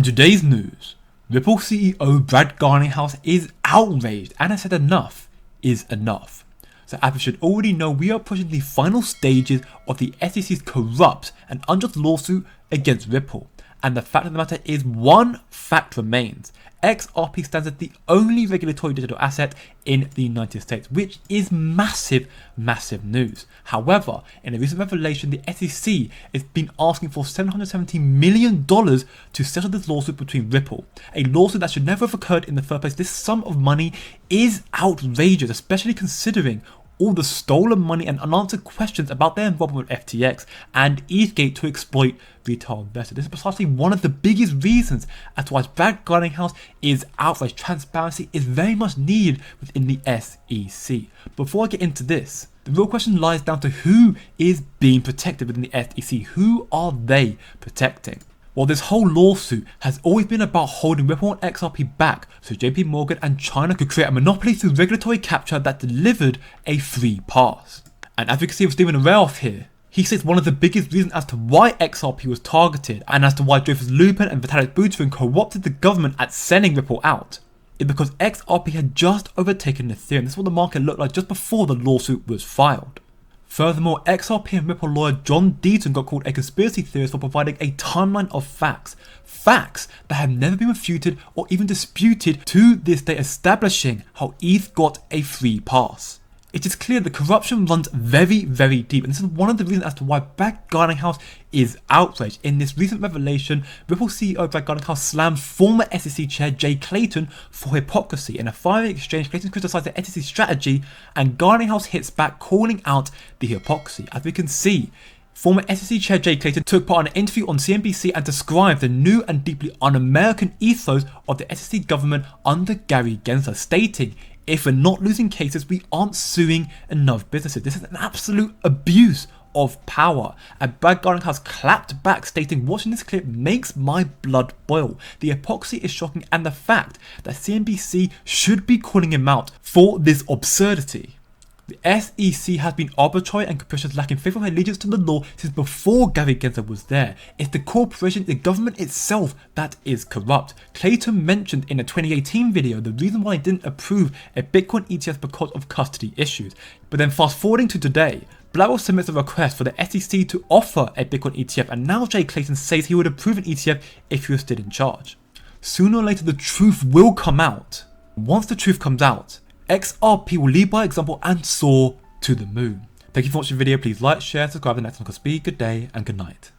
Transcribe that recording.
today's news, Ripple CEO Brad Garlinghouse is outraged and has said enough is enough. So as you should already know, we are approaching the final stages of the SEC's corrupt and unjust lawsuit against Ripple. And the fact of the matter is, one fact remains. XRP stands as the only regulatory digital asset in the United States, which is massive news. However, in a recent revelation, the SEC has been asking for $770 million to settle this lawsuit between Ripple, a lawsuit that should never have occurred in the first place. This sum of money is outrageous, especially considering all the stolen money and unanswered questions about their involvement with FTX and Eastgate to exploit retail investors. This is precisely one of the biggest reasons as to why Brad Garlinghouse is outraged. Transparency is very much needed within the SEC. Before I get into this, the real question lies down to who is being protected within the SEC. Who are they protecting? Well, this whole lawsuit has always been about holding Ripple and XRP back so JP Morgan and China could create a monopoly through regulatory capture that delivered a free pass. And as we can see with Stephen Rayoff here, he says one of the biggest reasons as to why XRP was targeted and as to why Dreyfus Lupin and Vitalik Buterin co-opted the government at sending Ripple out is because XRP had just overtaken Ethereum. This is what the market looked like just before the lawsuit was filed. Furthermore, XRP and Ripple lawyer John Deaton got called a conspiracy theorist for providing a timeline of facts that have never been refuted or even disputed to this day, establishing how ETH got a free pass. It is clear that corruption runs very deep, and this is one of the reasons as to why Brad Garlinghouse is outraged. In this recent revelation, Ripple CEO Brad Garlinghouse slammed former SEC Chair Jay Clayton for hypocrisy. In a fiery exchange, Clayton criticized the SEC strategy, and Garlinghouse hits back, calling out the hypocrisy. As we can see, former SEC Chair Jay Clayton took part in an interview on CNBC and described the new and deeply un-American ethos of the SEC government under Gary Gensler, stating, "If we're not losing cases, we aren't suing enough businesses." This is an absolute abuse of power. And Brad Garlinghouse clapped back, stating, "Watching this clip makes my blood boil. The hypocrisy is shocking, and the fact that CNBC should be calling him out for this absurdity." The SEC has been arbitrary and capricious, lacking faithful allegiance to the law since before Gary Gensler was there. It's the corporation, the government itself, that is corrupt. Clayton mentioned in a 2018 video the reason why he didn't approve a Bitcoin ETF because of custody issues. But then fast forwarding to today, BlackRock submits a request for the SEC to offer a Bitcoin ETF, and now Jay Clayton says he would approve an ETF if he was still in charge. Sooner or later the truth will come out. Once the truth comes out, XRP will lead by example and soar to the moon. Thank you for watching the video. Please like, share, subscribe, and next time. Good day and good night.